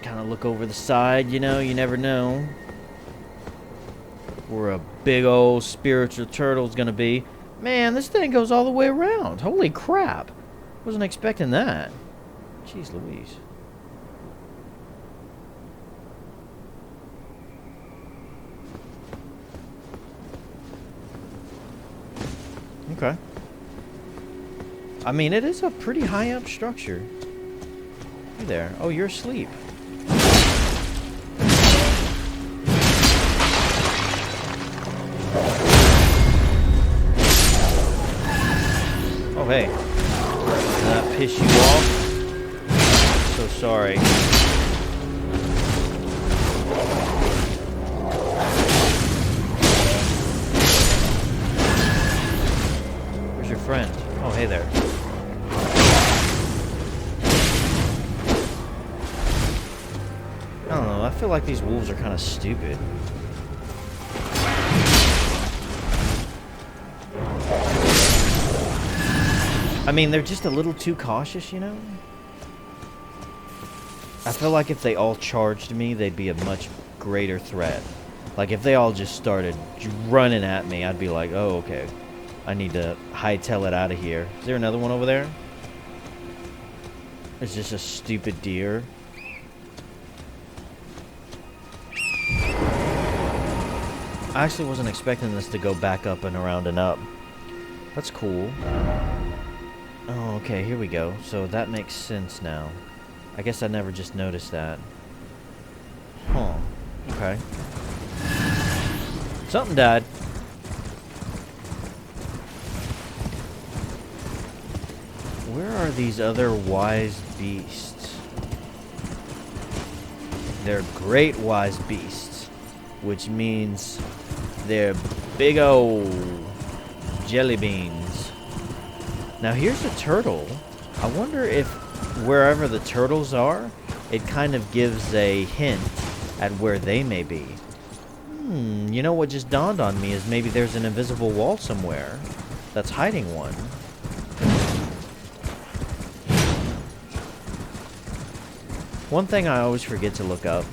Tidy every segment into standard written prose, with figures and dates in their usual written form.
Just kind of look over the side, you know, you never know where a big old spiritual turtle's gonna be. Man, this thing goes all the way around. Holy crap. Wasn't expecting that. Jeez Louise. Okay. I mean, it is a pretty high up structure. Hey there. Oh, you're asleep. Oh, hey. Did that piss you off? So sorry. Where's your friend? Oh, hey there. I don't know, I feel like these wolves are kind of stupid. I mean, they're just a little too cautious, you know? I feel like if they all charged me, they'd be a much greater threat. Like, if they all just started running at me, I'd be like, oh, okay. I need to hightail it out of here. Is there another one over there? It's just a stupid deer. I actually wasn't expecting this to go back up and around and up. That's cool. Oh, okay, here we go. So that makes sense now. I guess I never just noticed that. Huh. Okay. Something died. Where are these other wise beasts? They're great wise beasts, which means they're big old jelly beans. Now here's a turtle. I wonder if wherever the turtles are, it kind of gives a hint at where they may be. You know what just dawned on me is maybe there's an invisible wall somewhere that's hiding one. One thing I always forget to look up.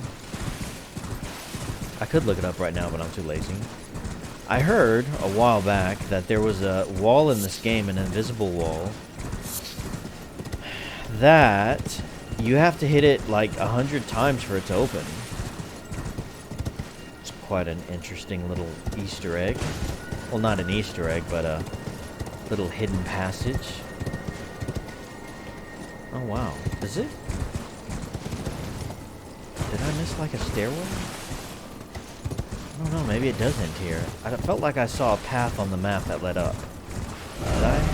I could look it up right now, but I'm too lazy. I heard a while back that there was a wall in this game, an invisible wall, that you have to hit it like 100 times for it to open. It's quite an interesting little Easter egg. Well, not an Easter egg, but a little hidden passage. Oh, wow. Is it? Did I miss like a stairway? I don't know, maybe it does end here. I felt like I saw a path on the map that led up. Did I?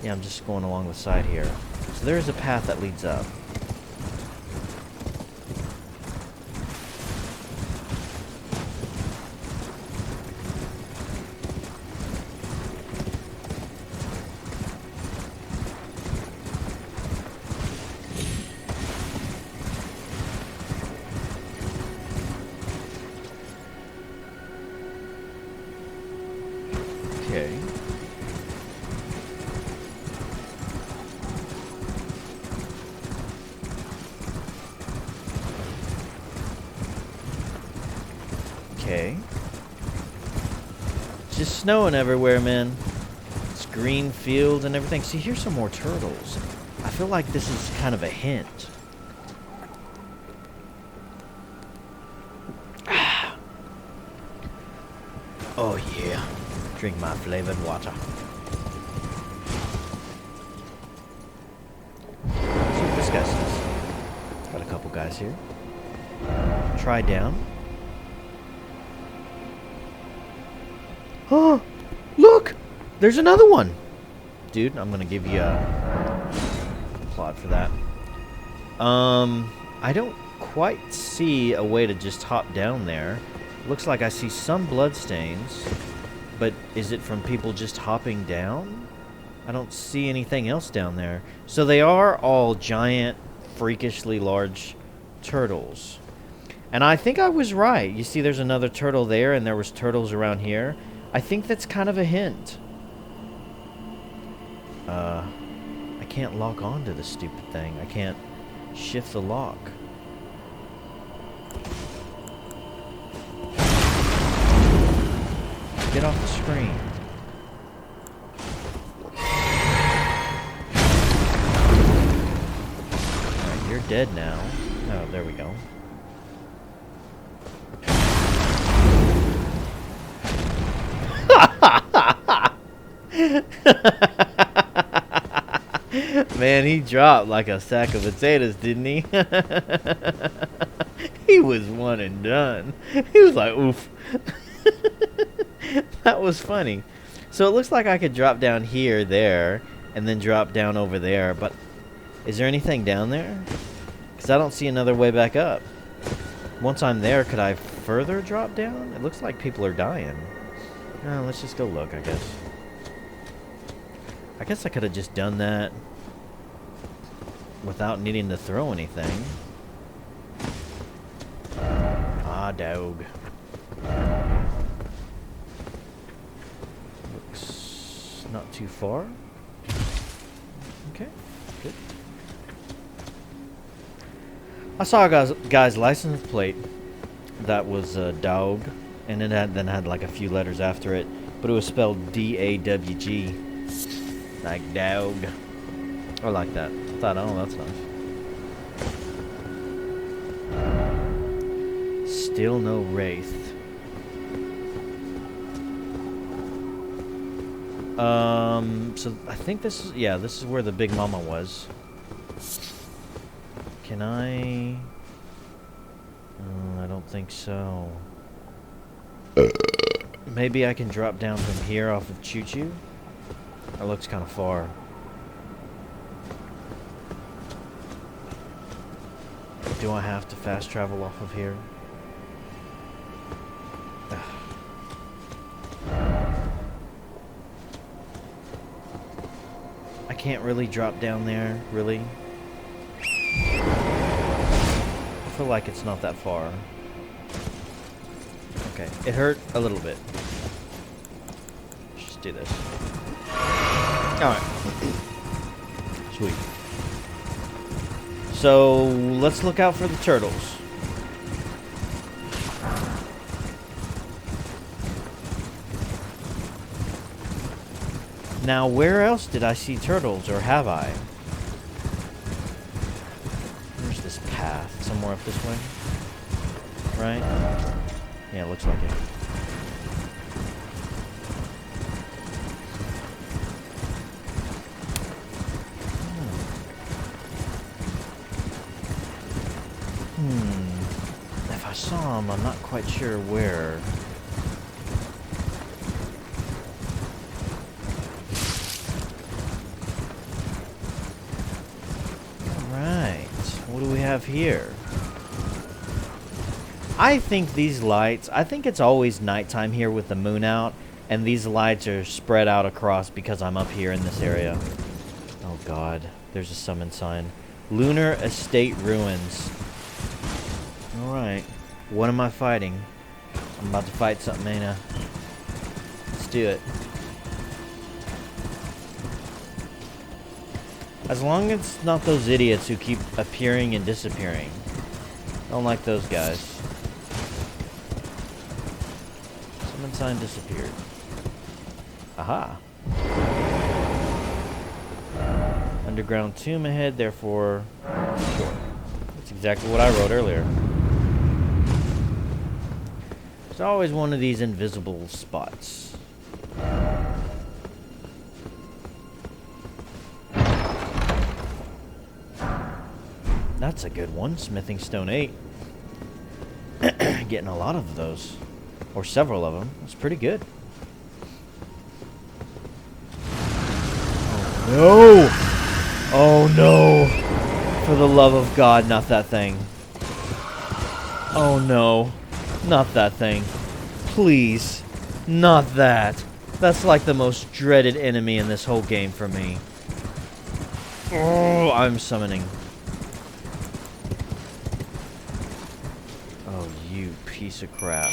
Yeah, I'm just going along the side here. So there is a path that leads up. Okay. Okay. It's just snowing everywhere, man. It's green fields and everything. See, here's some more turtles. I feel like this is kind of a hint. Oh, yeah. Drink my flavored water. Let's see what this guy says. Got a couple guys here. Try down. Oh, look! There's another one! Dude, I'm gonna give you a plot for that. I don't quite see a way to just hop down there. Looks like I see some bloodstains. But is it from people just hopping down? I don't see anything else down there. So they are all giant, freakishly large turtles. And I think I was right. You see there's another turtle there, and there was turtles around here. I think that's kind of a hint. I can't lock onto this stupid thing. I can't shift the lock. Get off the screen. Alright, you're dead now. Oh, there we go. Man, he dropped like a sack of potatoes, didn't he? He was one and done. He was like, oof. That was funny. So it looks like I could drop down here, there, and then drop down over there. But is there anything down there? Because I don't see another way back up. Once I'm there, could I further drop down? It looks like people are dying. No, let's just go look, I guess. I guess I could have just done that without needing to throw anything. Ah, dog. Looks not too far. Okay, good. I saw a guy's license plate that was dog, and it had like a few letters after it, but it was spelled D-A-W-G, like dog. I like that. I thought, oh, that's nice. Still no wraith. So I think this is, yeah, this is where the big mama was. Can I? I don't think so. Maybe I can drop down from here off of Choo Choo. That looks kind of far. Do I have to fast travel off of here? I can't really drop down there, really. I feel like it's not that far. Okay, it hurt a little bit. Let's just do this. Alright. Sweet. So, let's look out for the turtles. Now, where else did I see turtles, or have I? Where's this path? Somewhere up this way? Right? Yeah, it looks like it. If I saw him, I'm not quite sure where. What do we have here? I think these lights, I think it's always nighttime here with the moon out, and these lights are spread out across because I'm up here in this area. Oh god, there's a summon sign. Lunar Estate Ruins. Alright, what am I fighting? I'm about to fight something, ain't I? Let's do it. As long as it's not those idiots who keep appearing and disappearing. Don't like those guys. Summon sign disappeared. Aha. Underground tomb ahead, therefore short. That's exactly what I wrote earlier. There's always one of these invisible spots. That's a good one. Smithing Stone 8. Getting a lot of those. Or several of them. That's pretty good. Oh no! Oh no! For the love of God, not that thing. Oh no. Not that thing. Please. Not that. That's like the most dreaded enemy in this whole game for me. Oh, I'm summoning. Oh, you piece of crap.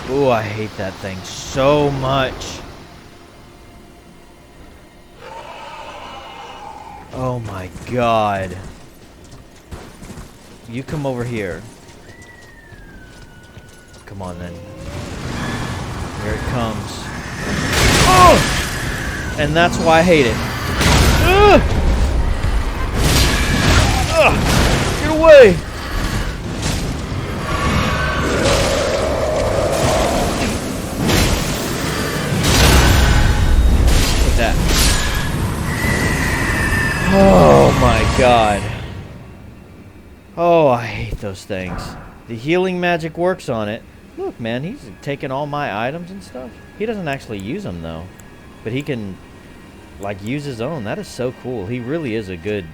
Oh, I hate that thing so much. Oh my god. You come over here. come on then. Here it comes. Oh! And that's why I hate it. Get away! Take that. Oh my god. Oh, I hate those things. The healing magic works on it. Look, man, he's taking all my items and stuff. He doesn't actually use them, though. But he can, like, use his own. That is so cool. He really is a good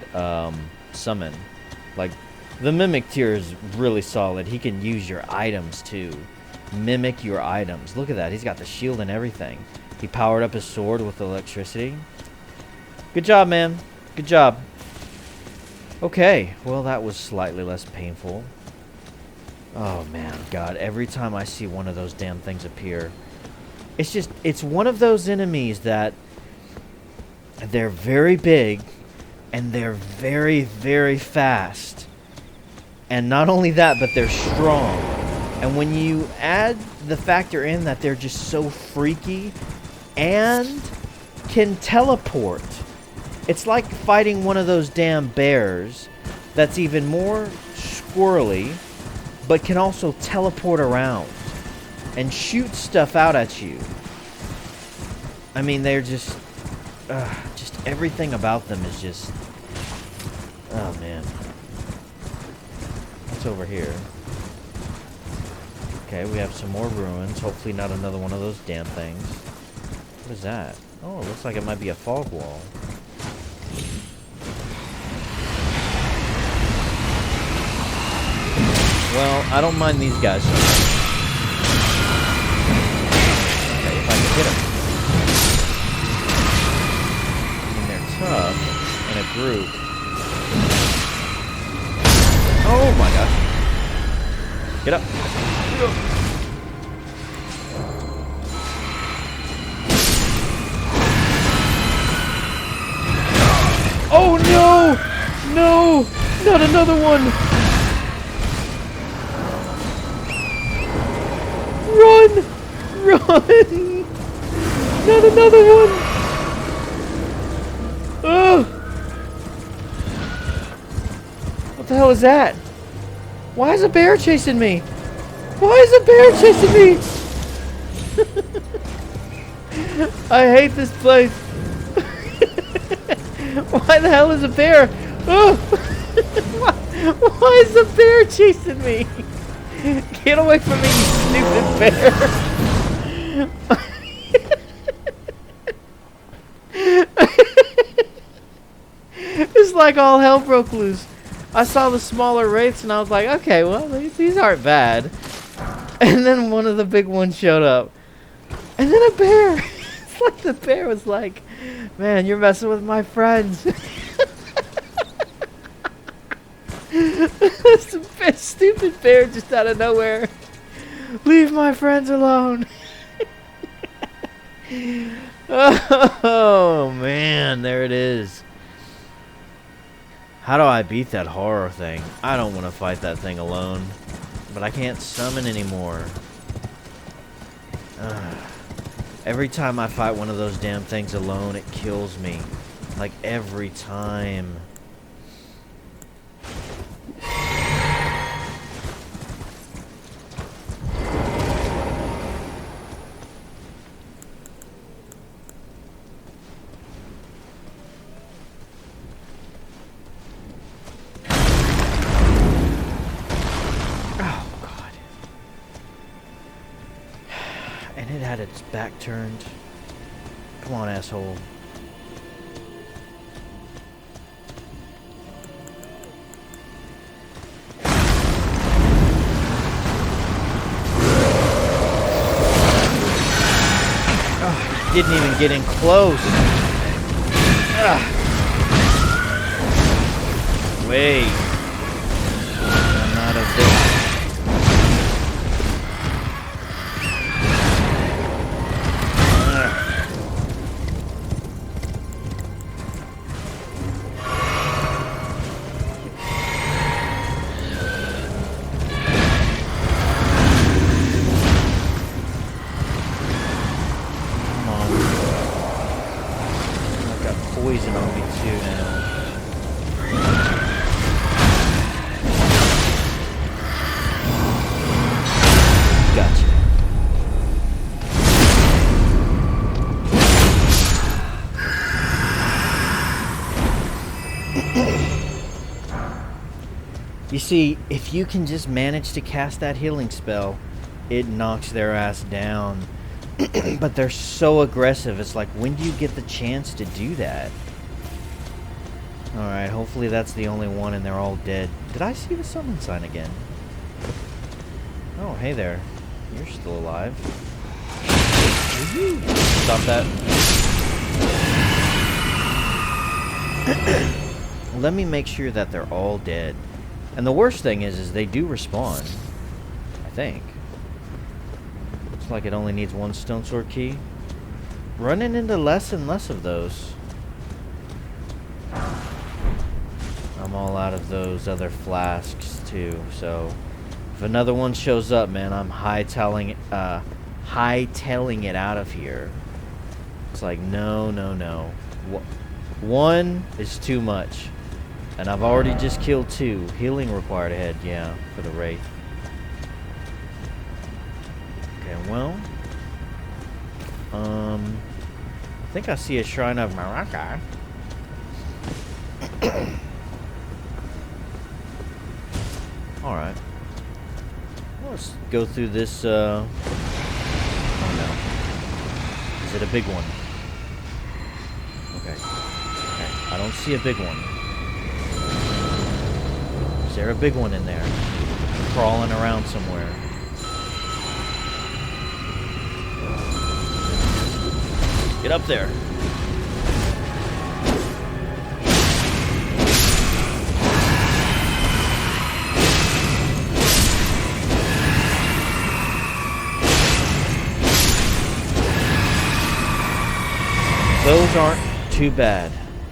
summon. Like, the Mimic tier is really solid. He can use your items, too. Mimic your items. Look at that. He's got the shield and everything. He powered up his sword with electricity. Good job, man. Good job. Okay, well, that was slightly less painful. Oh, man, God, every time I see one of those damn things appear, it's one of those enemies that they're very big, and they're very, very fast. And not only that, but they're strong. And when you add the factor in that they're just so freaky and can teleport, it's like fighting one of those damn bears that's even more squirrely, but can also teleport around and shoot stuff out at you. I mean, they're just everything about them is just, oh man. What's over here? Okay, we have some more ruins. Hopefully not another one of those damn things. What is that? Oh, it looks like it might be a fog wall. Well, I don't mind these guys so much. Okay, if I can hit them. I mean, they're tough in a group. Oh my gosh. Get up. Get up. Oh no! No! Not another one! Run! Run! Not another one! Ugh! What the hell is that? Why is a bear chasing me? Why is a bear chasing me? I hate this place. Why the hell is a bear? Oh! Why is a bear chasing me? Get away from me, you stupid bear! It's like all hell broke loose. I saw the smaller wraiths and I was like, okay, well, these aren't bad. And then one of the big ones showed up. And then a bear! It's like the bear was like, man, you're messing with my friends. This stupid bear just out of nowhere. Leave my friends alone. Oh man, there it is. How do I beat that horror thing? I don't want to fight that thing alone, but I can't summon anymore. Every time I fight one of those damn things alone, it kills me. Like every time. Its back turned. Come on, asshole. Oh, he didn't even get in close. Wait. I'm not a bitch. poison on me too now. Gotcha. You see, if you can just manage to cast that healing spell, it knocks their ass down. But they're so aggressive, it's like, when do you get the chance to do that? Alright, hopefully that's the only one and they're all dead. Did I see the summon sign again? Oh, hey there. You're still alive. Stop that. Let me make sure that they're all dead. And the worst thing is they do respawn. I think. Looks like it only needs one stone sword key. Running into less and less of those. I'm all out of those other flasks too, so if another one shows up, man, I'm hightailing it out of here. It's like, no, no, no. One is too much. And I've already just killed 2. Healing required ahead, yeah, for the Wraith. Okay, well. I think I see a Shrine of Maraca. Alright. Let's go through this, oh no. Is it a big one? Okay. Okay, I don't see a big one. Is there a big one in there? Crawling around somewhere. Get up there. Those aren't too bad.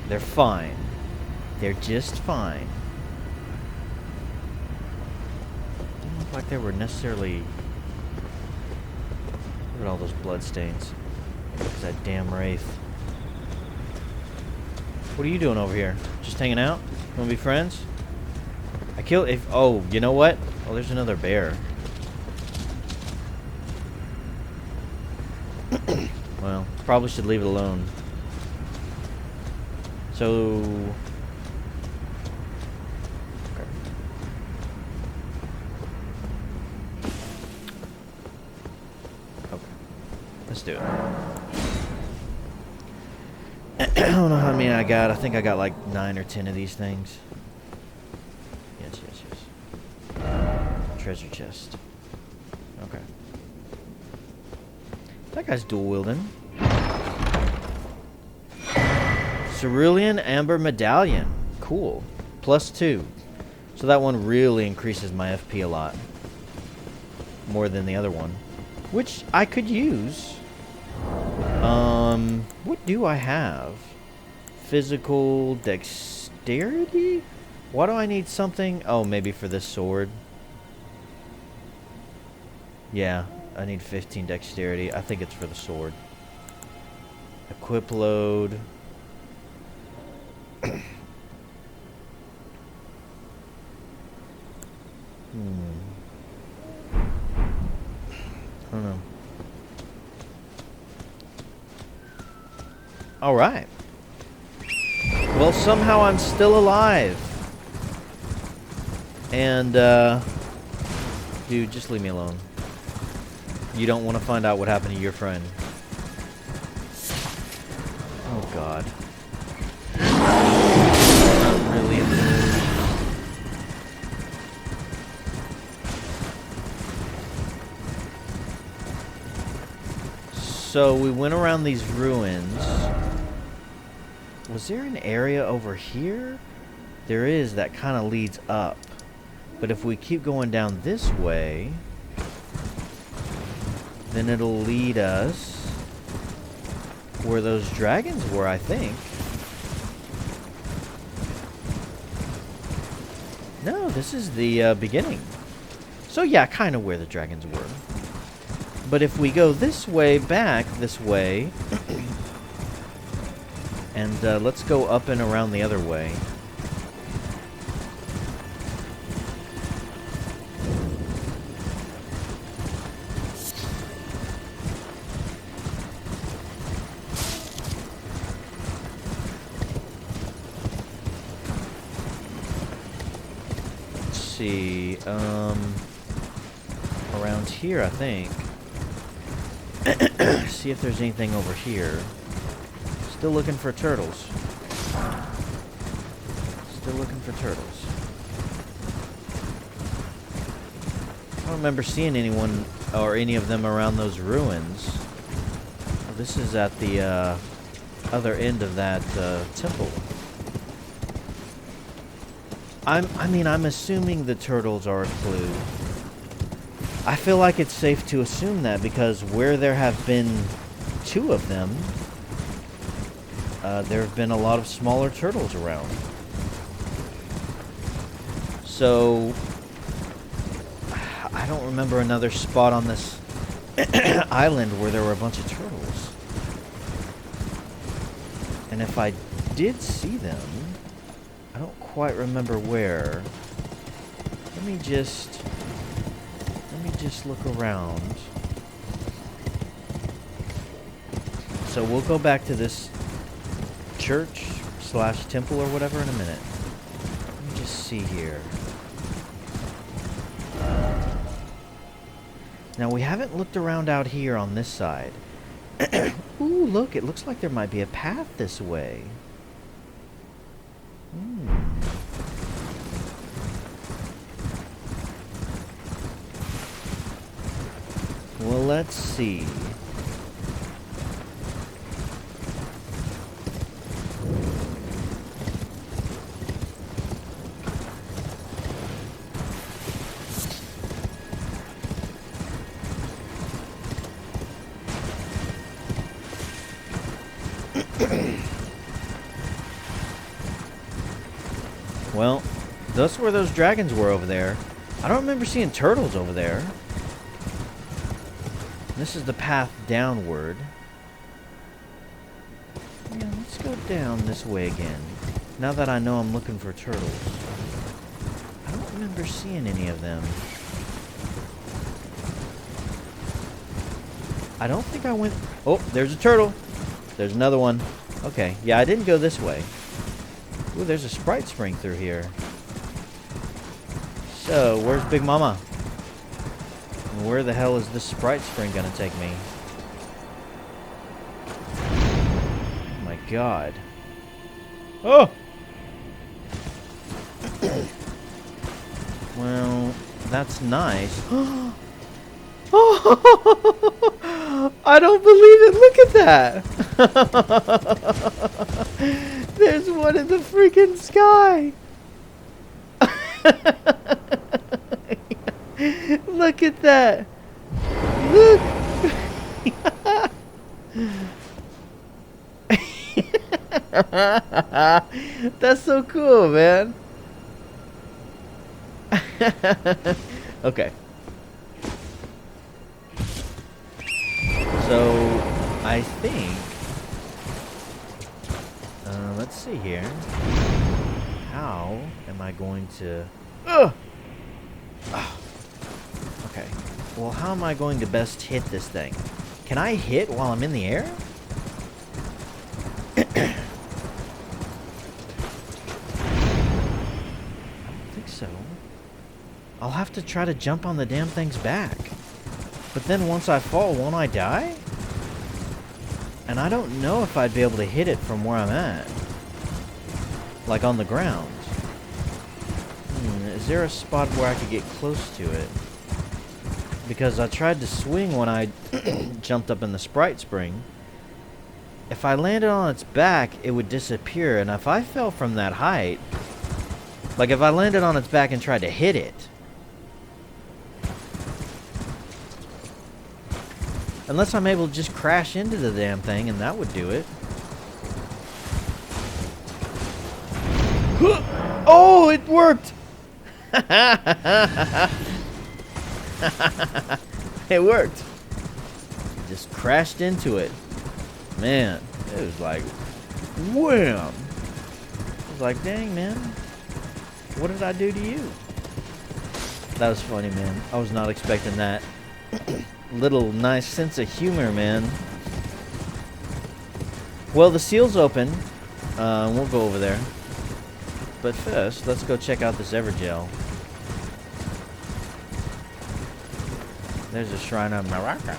They're fine. They're just fine. Didn't look like they were necessarily... Look at all those blood stains. It's that damn Wraith. What are you doing over here? Just hanging out? Wanna be friends? I killed... Oh, you know what? Oh, there's another bear. Well, probably should leave it alone. So... Okay. Okay. Let's do it. I don't know how many I got. I think I got like 9 or 10 of these things. Yes, yes, yes. Treasure chest. Okay. That guy's dual wielding. Cerulean Amber Medallion. Cool. +2. So that one really increases my FP a lot. More than the other one. Which I could use. What do I have? Physical dexterity? Why do I need something? Oh, maybe for this sword. Yeah, I need 15 dexterity. I think it's for the sword. Equip load. I don't know. Alright. Well, somehow I'm still alive. And, dude, just leave me alone. You don't want to find out what happened to your friend. Oh, God. Not really in the mood. So, we went around these ruins. Was there an area over here? There is, that kind of leads up. But if we keep going down this way, then it'll lead us where those dragons were, I think. No, this is the beginning. So yeah, kind of where the dragons were. But if we go this way, back this way, And let's go up and around the other way. Let's see, around here, I think. See if there's anything over here. Still looking for turtles. Still looking for turtles. I don't remember seeing anyone or any of them around those ruins. Oh, this is at the other end of that temple. I mean, I'm assuming the turtles are a clue. I feel like it's safe to assume that because where there have been 2 of them, there have been a lot of smaller turtles around. So, I don't remember another spot on this island where there were a bunch of turtles. And if I did see them, I don't quite remember where. Let me just look around. So we'll go back to this church / temple or whatever in a minute. Let me just see here. Now we haven't looked around out here on this side. Ooh, look, it looks like there might be a path this way. Well, let's see. Well, that's where those dragons were over there. I don't remember seeing turtles over there. This is the path downward. Yeah, let's go down this way again. Now that I know I'm looking for turtles. I don't remember seeing any of them. I don't think I went... Oh, there's a turtle. There's another one. Okay, yeah, I didn't go this way. Ooh, there's a Sprite spring through here. So, where's Big Mama? And where the hell is this Sprite spring gonna take me? Oh my god. Oh! Well, that's nice. Oh! I don't believe it! Look at that! There's one in the freaking sky! Look at that! Look! That's so cool, man! Okay. So, I think... let's see here. How am I going to... Ugh! Oh. Okay. Well, how am I going to best hit this thing? Can I hit while I'm in the air? I don't think so. I'll have to try to jump on the damn thing's back. But then once I fall, won't I die? And I don't know if I'd be able to hit it from where I'm at. Like on the ground. Is there a spot where I could get close to it? Because I tried to swing when I jumped up in the Sprite spring. If I landed on its back, it would disappear. And if I fell from that height... Like if I landed on its back and tried to hit it... Unless I'm able to just crash into the damn thing, and that would do it. Oh, it worked! It worked. Just crashed into it. Man, it was like Wham! I was like, dang, man. What did I do to you? That was funny, man. I was not expecting that. Little nice sense of humor, man. Well, the seal's open. We'll go over there. But first, let's go check out this Evergel. There's a Shrine of Maraca.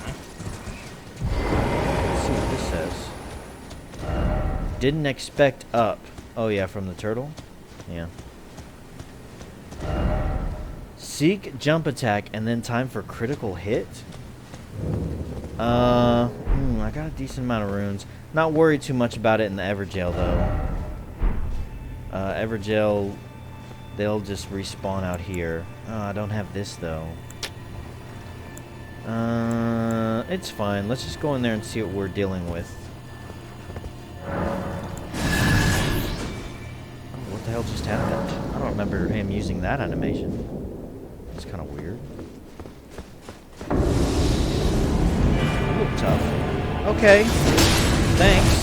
Let's see what this says. Didn't expect up. Oh yeah, from the turtle? Yeah. Seek jump attack and then time for critical hit? I got a decent amount of runes. Not worried too much about it in the Evergel though. Evergel, they'll just respawn out here. Oh, I don't have this though. It's fine. Let's just go in there and see what we're dealing with. What the hell just happened? I don't remember him using that animation. It's kind of weird. You look tough. Okay. Thanks.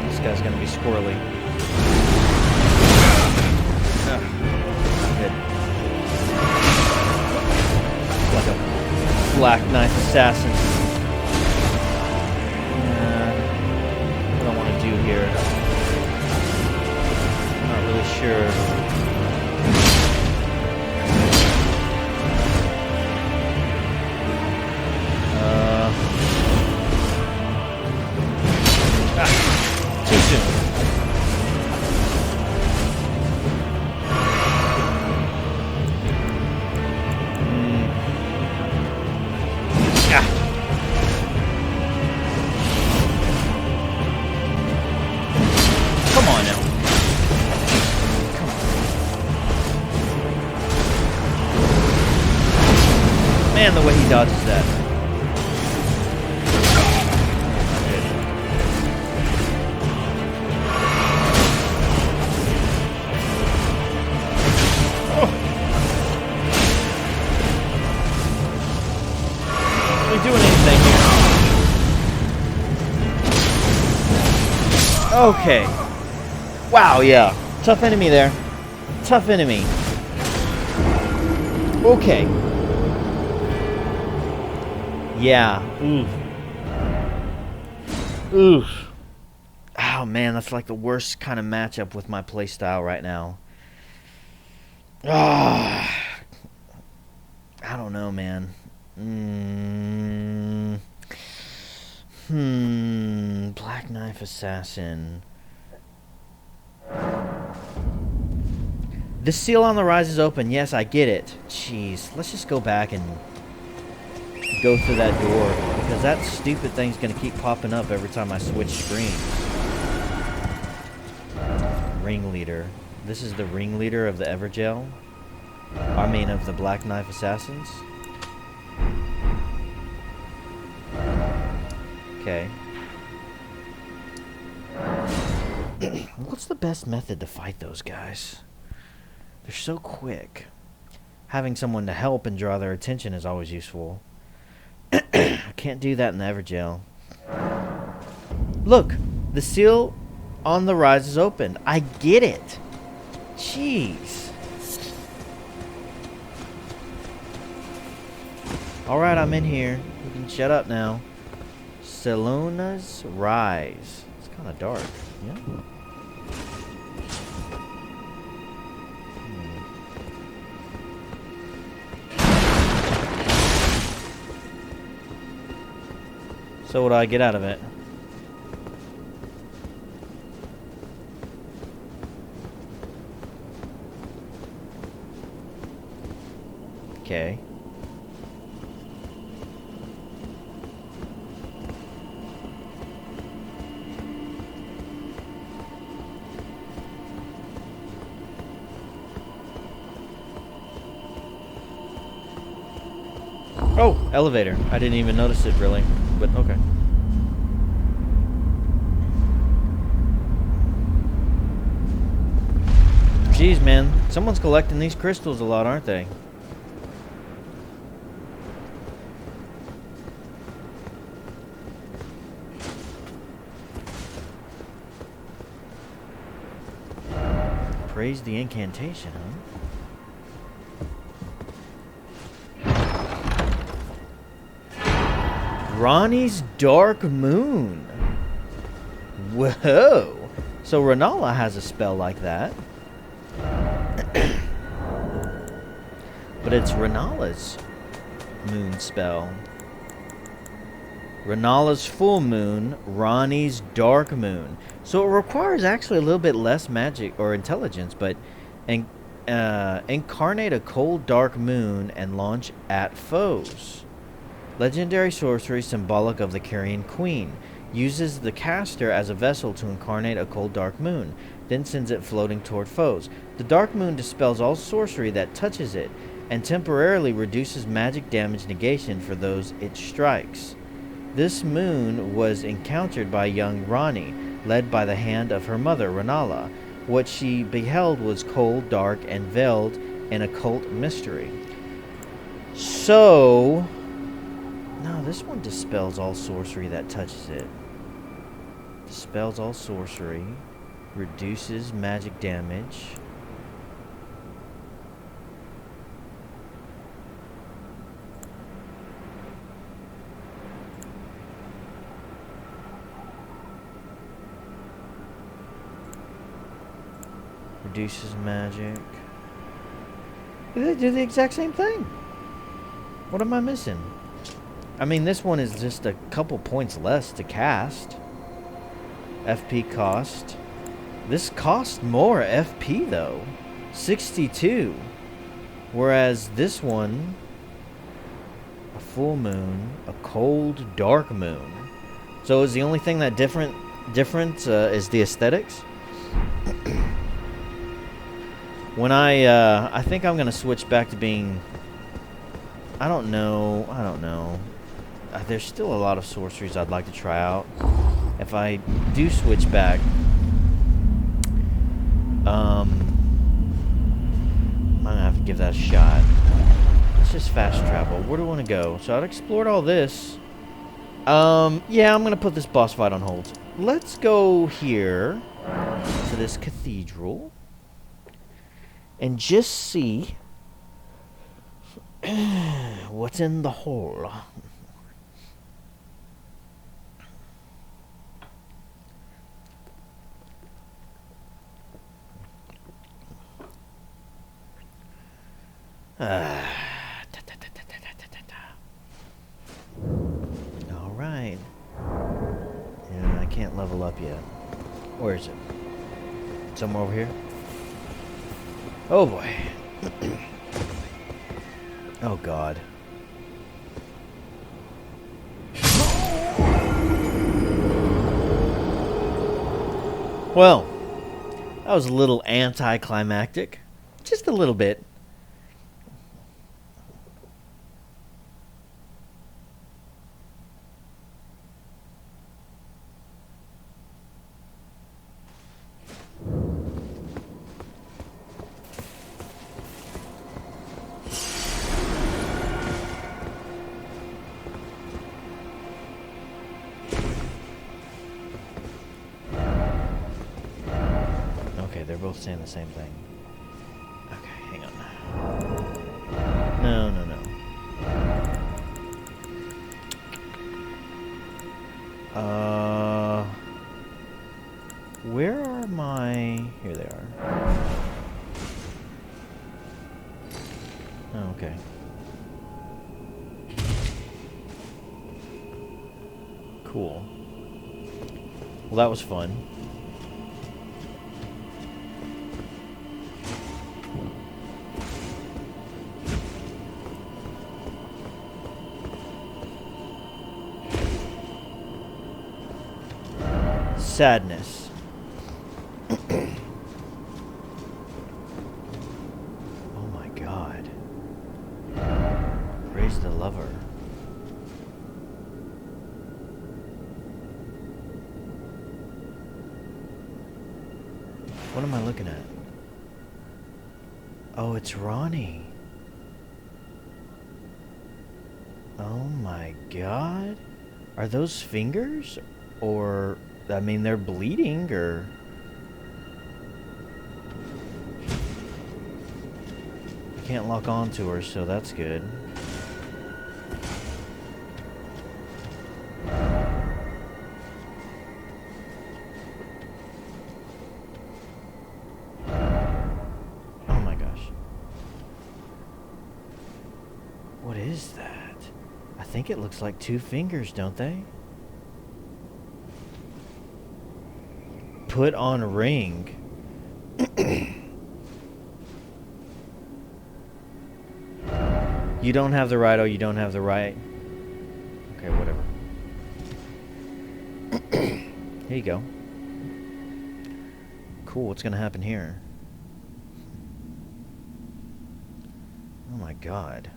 This guy's gonna be squirrely. Good. Like a Black Knife Assassin. What I want to do here. I'm not really sure. Too soon. Come on now. Come on. Man, the way he dodges that. Oh. Are we doing anything here? Okay. Wow, yeah. Tough enemy there. Tough enemy. Okay. Yeah. Oof. Oof. Oh, man, that's like the worst kind of matchup with my playstyle right now. Ah. I don't know, man. Black Knife Assassin. The seal on the rise is open. Yes, I get it. Jeez. Let's just go back and go through that door. Because that stupid thing's going to keep popping up every time I switch screens. Ringleader. This is the ringleader of the Evergel. I mean, of the Black Knife Assassins. Okay. What's the best method to fight those guys? They're so quick. Having someone to help and draw their attention is always useful. I can't do that in the Evergel. Look, the seal on the rise is open. I get it. Jeez. Alright, I'm in here. You can shut up now. Seluna's Rise. It's kind of dark. Yeah. So what do I get out of it? Okay. Oh, elevator. I didn't even notice it really, but okay. Jeez, man. Someone's collecting these crystals a lot, aren't they? Praise the incantation, huh? Ronnie's Dark Moon. Whoa. So Renala has a spell like that. But it's Renala's moon spell. Renala's full moon, Ronnie's dark moon. So it requires actually a little bit less magic or intelligence, but incarnate a cold dark moon and launch at foes. Legendary sorcery symbolic of the Carrion Queen. Uses the caster as a vessel to incarnate a cold dark moon, then sends it floating toward foes. The dark moon dispels all sorcery that touches it, and temporarily reduces magic damage negation for those it strikes. This moon was encountered by young Ronnie, led by the hand of her mother, Renala. What she beheld was cold, dark, and veiled in occult mystery. So... no, this one dispels all sorcery that touches it. Dispels all sorcery. Reduces magic damage. Reduces magic. They do the exact same thing. What am I missing? I mean, this one is just a couple points less to cast. FP cost. This costs more FP though. 62. Whereas this one, a full moon, a cold dark moon. So is the only thing that different is the aesthetics? When I think I'm gonna switch back to being, I don't know. There's still a lot of sorceries I'd like to try out. If I do switch back, I'm gonna have to give that a shot. Let's just fast travel. Where do I want to go? So I've explored all this. Yeah, I'm gonna put this boss fight on hold. Let's go here to this cathedral and just see what's in the hole. Alright. Yeah, I can't level up yet. Where is it? Somewhere over here? Oh boy. Oh god. Well, that was a little anticlimactic. Just a little bit. They're both saying the same thing. Okay, hang on. No. Where are my... Here they are. Oh, okay. Cool. Well, that was fun. Sadness. Oh my god. Praise the lover. What am I looking at? Oh, it's Ronnie. Oh my god. Are those fingers? Or, I mean, they're bleeding, or... I can't lock onto her, so that's good. Oh my gosh. What is that? I think it looks like 2 fingers, don't they? Put on ring. You don't have the right. Oh, you don't have the right. Okay, whatever. Here you go. Cool, what's gonna happen here? Oh my god.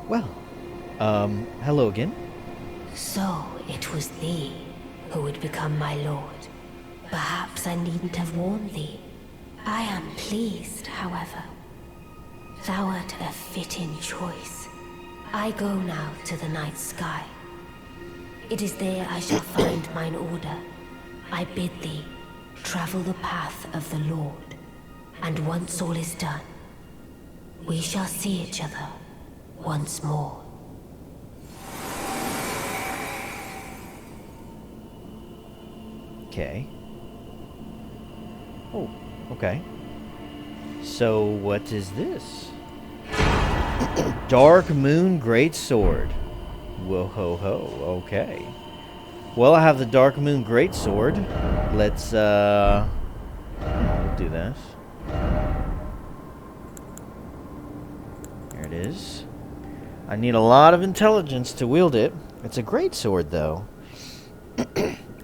Well, hello again. So it was thee who would become my lord. Perhaps I needn't have warned thee. I am pleased, however. Thou art a fitting choice. I go now to the night sky. It is there I shall find mine order. I bid thee travel the path of the Lord, and once all is done, we shall see each other once more. Okay. Oh, okay. So, what is this? Dark Moon Greatsword. Whoa ho ho, okay. Well, I have the Dark Moon Greatsword. Let's, we'll do this. There it is. I need a lot of intelligence to wield it. It's a greatsword, though.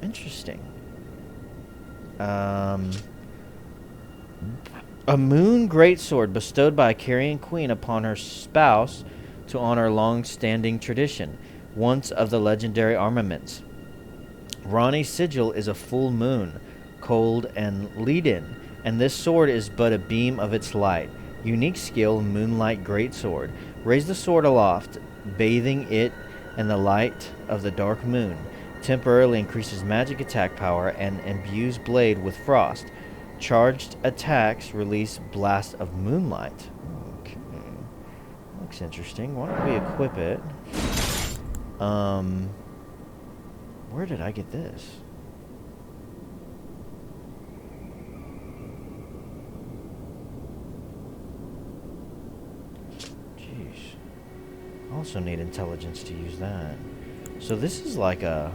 Interesting. A moon greatsword bestowed by a Carian queen upon her spouse to honor long-standing tradition, once of the legendary armaments. Ronnie's sigil is a full moon, cold and lead-in, and this sword is but a beam of its light. Unique skill, Moonlight Greatsword. Raise the sword aloft, bathing it in the light of the dark moon. Temporarily increases magic attack power and imbues blade with frost. Charged attacks release blast of moonlight. Okay. Looks interesting. Why don't we equip it? Where did I get this? Jeez. I also need intelligence to use that. So this is like a...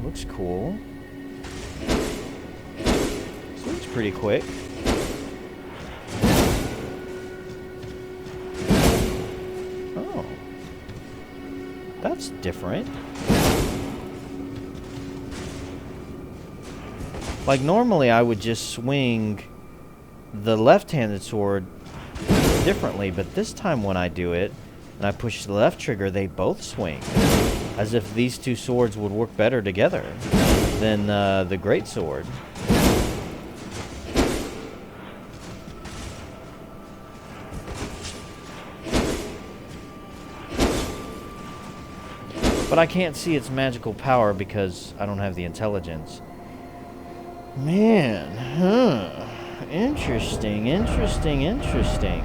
looks cool. This looks pretty quick. Oh. That's different. Like normally I would just swing the left-handed sword differently, but this time when I do it and I push the left trigger, they both swing. As if these two swords would work better together than the great sword. But I can't see its magical power because I don't have the intelligence. Man, huh. Interesting, interesting, interesting.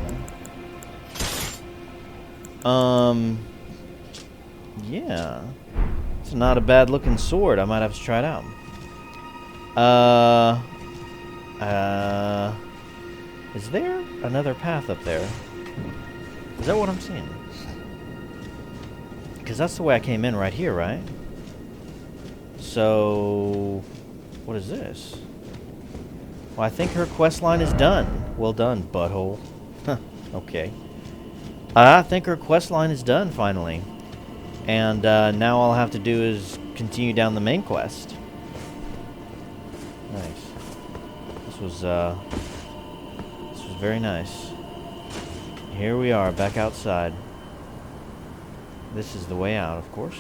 Yeah. It's not a bad looking sword. I might have to try it out. Is there another path up there? Is that what I'm seeing? Because that's the way I came in right here, right? So, what is this? Well, I think her quest line is done. Well done, butthole. Okay. I think her quest line is done, finally. And now all I have to do is continue down the main quest. Nice. This was very nice. Here we are, back outside. This is the way out, of course.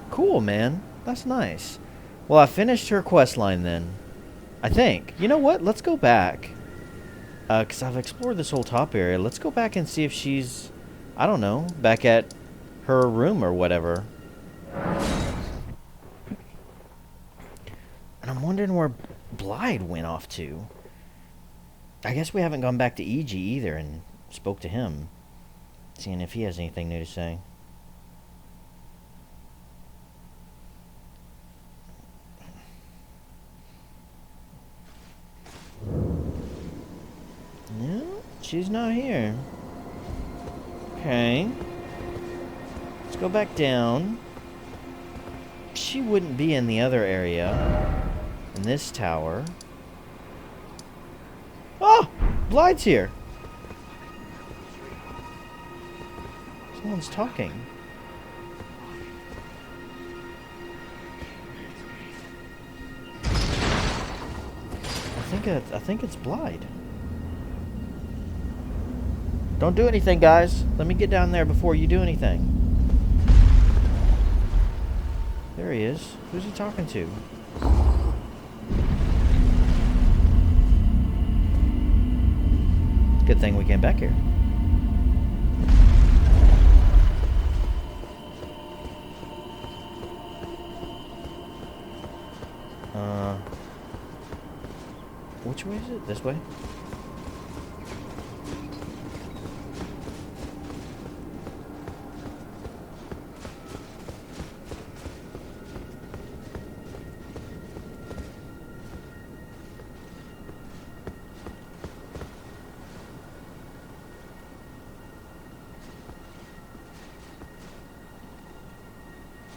Cool, man. That's nice. Well, I finished her quest line then. I think. You know what? Let's go back. Because I've explored this whole top area. Let's go back and see if she's, I don't know, back at her room or whatever. And I'm wondering where Blythe went off to. I guess we haven't gone back to EG either and spoke to him. Seeing if he has anything new to say. No, she's not here. Okay. Let's go back down. She wouldn't be in the other area. In this tower. Oh! Blythe's here. Someone's talking. I think it's Blythe. Don't do anything, guys. Let me get down there before you do anything. There he is. Who's he talking to? Good thing we came back here. Which way is it? This way?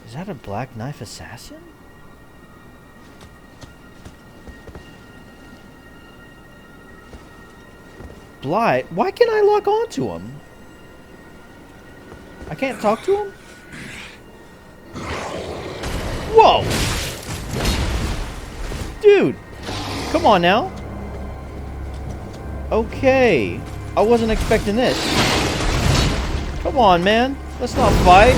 Is that a Black Knife assassin? Blythe? Why can't I lock onto him? I can't talk to him? Whoa! Dude! Come on now. Okay. I wasn't expecting this. Come on, man. Let's not fight.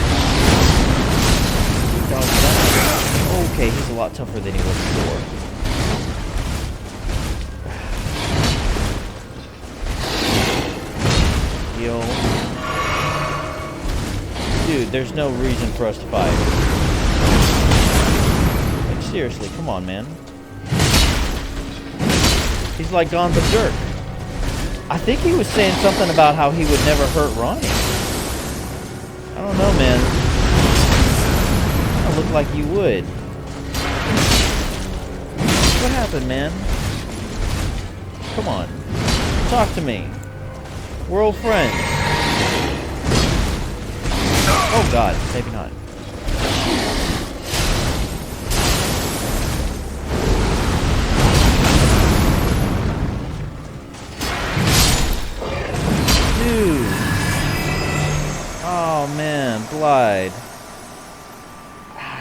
Okay, he's a lot tougher than he was before. Heal. Dude, there's no reason for us to fight. Like, seriously, come on, man. He's like gone berserk. I think he was saying something about how he would never hurt Ronnie. I don't know, man. It looked like you would. What happened, man? Come on. Talk to me. We're old friends. Oh god, maybe not. Dude. Oh man, Blythe.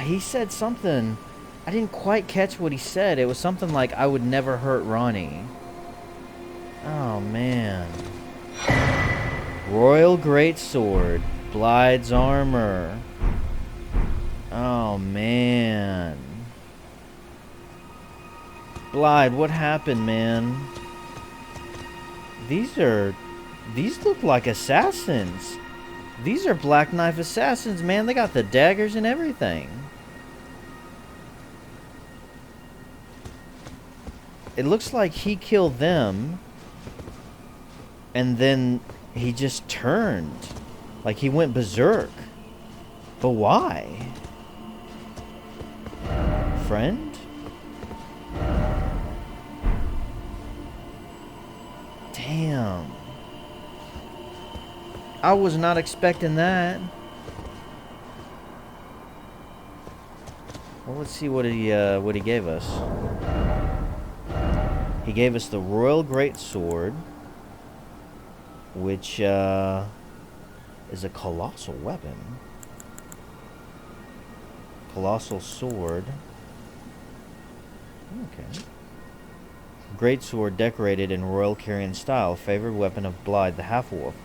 He said something. I didn't quite catch what he said. It was something like, I would never hurt Ronnie. Oh, man. Royal Greatsword. Blythe's armor. Oh, man. Blythe, what happened, man? These look like assassins. These are Black Knife assassins, man. They got the daggers and everything. It looks like he killed them. And then he just turned. Like he went berserk. But why? Friend? Damn. I was not expecting that. Well, let's see what he gave us. He gave us the Royal Great Sword, which is a colossal weapon. Colossal sword. Okay. Great sword decorated in royal Carian style, favored weapon of Blaidd the half-wolf.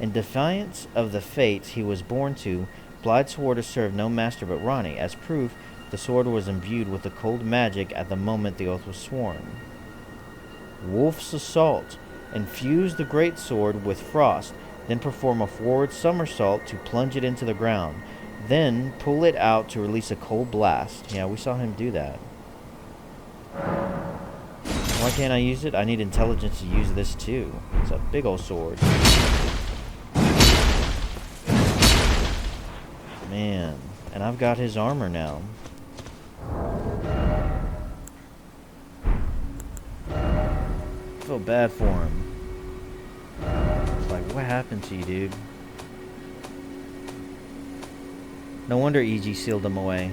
In defiance of the fates he was born to, Blaidd swore to serve no master but Ranni. As proof, the sword was imbued with the cold magic at the moment the oath was sworn. Wolf's Assault. Infuse the great sword with frost, then perform a forward somersault to plunge it into the ground. Then pull it out to release a cold blast. Yeah, we saw him do that. Why can't I use it? I need intelligence to use this too. It's a big old sword. Man, and I've got his armor now. I feel bad for him. Like, what happened to you, dude? No wonder EG sealed him away.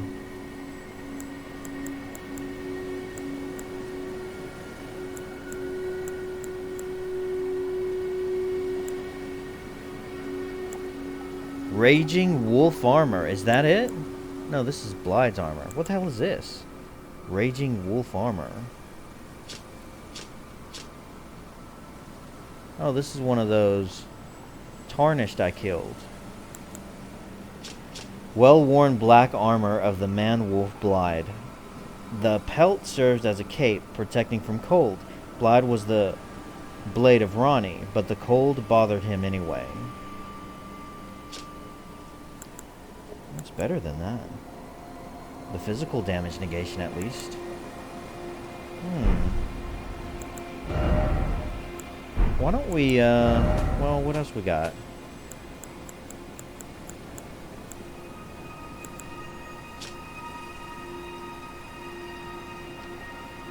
Raging Wolf Armor. Is that it? No, this is Blaidd's armor. What the hell is this? Raging Wolf Armor. Oh, this is one of those tarnished I killed. Well-worn black armor of the man-wolf Blaidd. The pelt serves as a cape, protecting from cold. Blaidd was the blade of Ranni, but the cold bothered him anyway. It's better than that. The physical damage negation, at least. Why don't we, well, what else we got?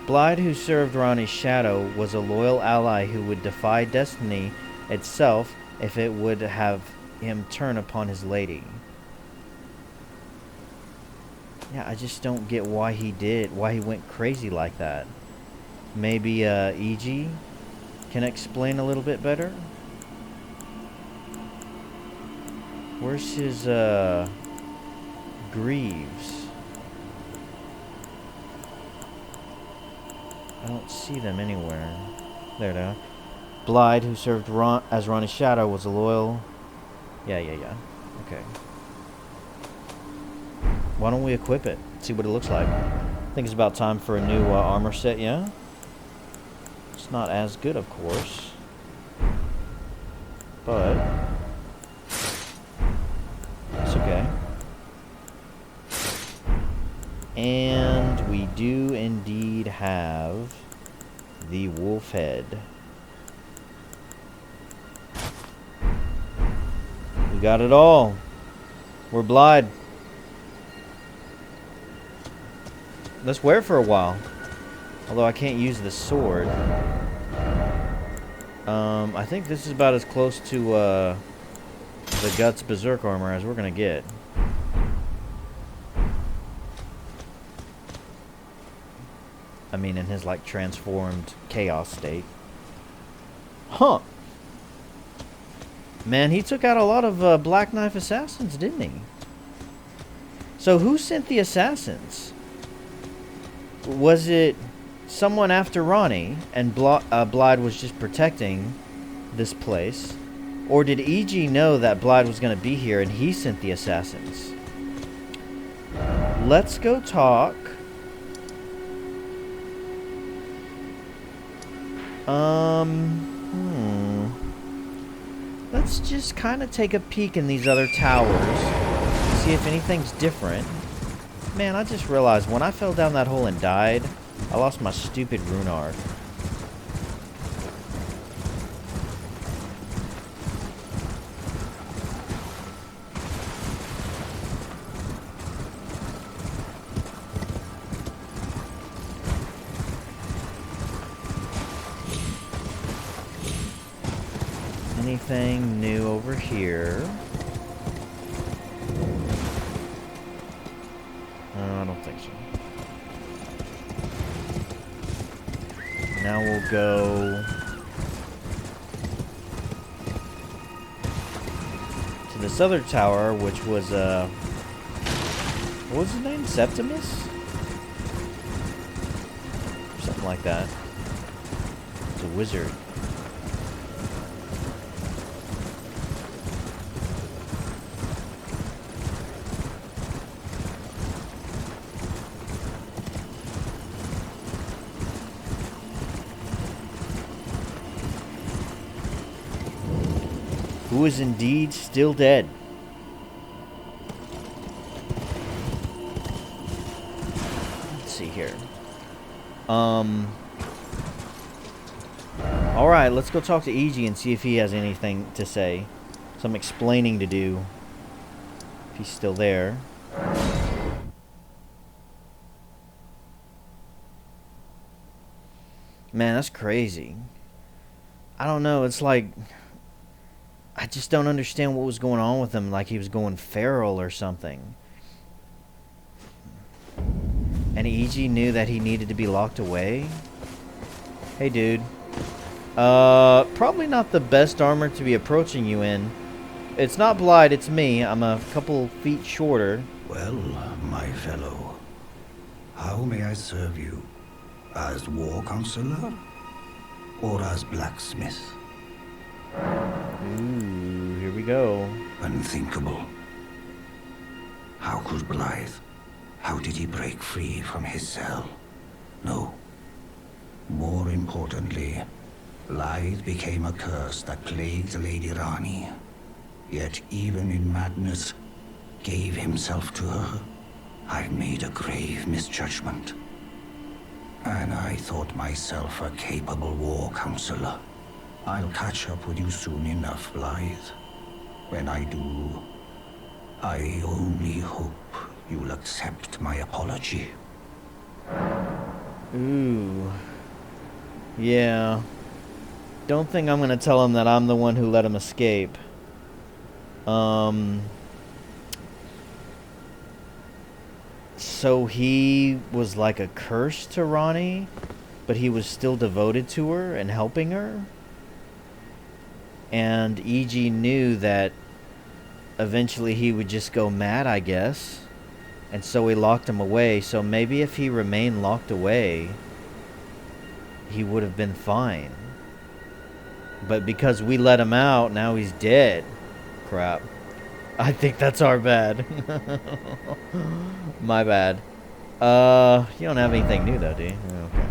Blaidd, who served Ranni's shadow, was a loyal ally who would defy destiny itself if it would have him turn upon his lady. Yeah, I just don't get why he went crazy like that. Maybe, EG can explain a little bit better? Where's his, greaves? I don't see them anywhere. There they are. Blaidd, who served as Ranni's shadow, was a loyal... Yeah. Okay. Why don't we equip it? See what it looks like. I think it's about time for a new armor set, yeah? It's not as good, of course. But... it's okay. And we do indeed have the wolf head. We got it all. We're Blaidd. Let's wear it for a while. Although I can't use the sword. I think this is about as close to the Guts Berserk armor as we're gonna get. I mean, in his, like, transformed chaos state. Huh. Man, he took out a lot of Black Knife assassins, didn't he? So who sent the assassins? Was it someone after Ranni, and Blaidd was just protecting this place? Or did EG know that Blaidd was going to be here and he sent the assassins? Let's go talk. let's just kind of take a peek in these other towers. See if anything's different. Man, I just realized when I fell down that hole and died, I lost my stupid rune arc. Anything new over here? I don't think so. Now we'll go to this other tower, which was what was his name? Septimus? Something like that. It's a wizard. Who is indeed still dead. Let's see here. Alright, let's go talk to EG and see if he has anything to say. Some explaining to do. If he's still there. Man, that's crazy. I don't know, it's like... I just don't understand what was going on with him, like he was going feral or something. And EG knew that he needed to be locked away? Hey, dude. Probably not the best armor to be approaching you in. It's not Blight, it's me. I'm a couple feet shorter. Well, my fellow, how may I serve you? As war counselor? Or as blacksmith? Ooh, here we go. Unthinkable. How could Blythe? How did he break free from his cell? No. More importantly, Blythe became a curse that plagued Lady Rani. Yet even in madness, gave himself to her. I made a grave misjudgment. And I thought myself a capable war counselor. I'll catch up with you soon enough, Blythe. When I do, I only hope you'll accept my apology. Ooh. Yeah. Don't think I'm gonna tell him that I'm the one who let him escape. So he was like a curse to Ronnie, but he was still devoted to her and helping her? And EG knew that eventually he would just go mad, I guess. And so he locked him away. So maybe if he remained locked away, he would have been fine. But because we let him out, now he's dead. Crap. I think that's our bad. My bad. You don't have anything new though, do you? Okay.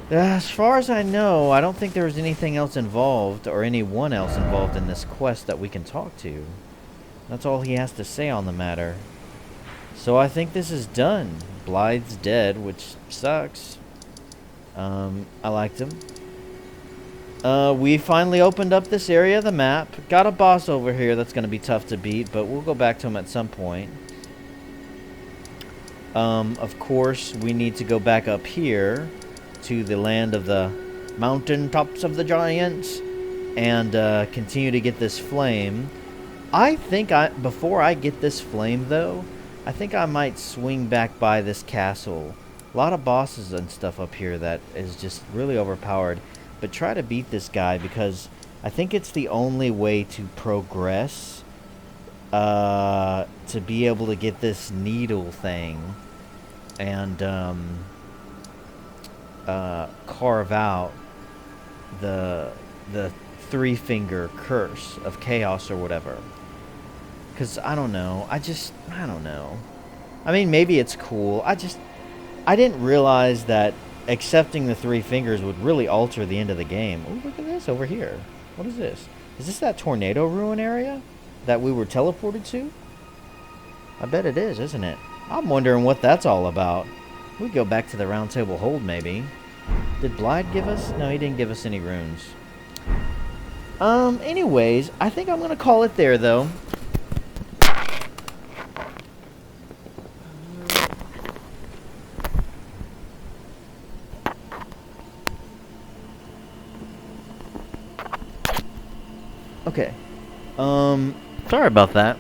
As far as I know, I don't think there was anything else involved, or anyone else involved in this quest that we can talk to. That's all he has to say on the matter. So I think this is done. Blythe's dead, which sucks. I liked him. We finally opened up this area of the map. Got a boss over here that's going to be tough to beat, but we'll go back to him at some point. Of course, we need to go back up here to the land of the mountain tops of the giants and continue to get this flame. I think before I get this flame, though, I think I might swing back by this castle. A lot of bosses and stuff up here that is just really overpowered. But try to beat this guy because I think it's the only way to progress, to be able to get this needle thing and carve out the three-finger curse of chaos or whatever. Because I don't know. I don't know. I mean, maybe it's cool. I didn't realize that accepting the three fingers would really alter the end of the game. Oh, look at this over here. What is this? Is this that tornado ruin area that we were teleported to? I bet it is, isn't it? I'm wondering what that's all about. We go back to the round table hold, maybe. Did Blythe give us? No, he didn't give us any runes. Anyways, I think I'm gonna call it there, though. Okay. Sorry about that.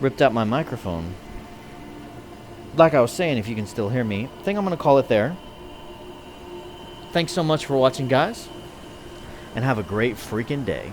Ripped out my microphone. Like I was saying, if you can still hear me, I think I'm gonna call it there. Thanks so much for watching, guys. And have a great freaking day.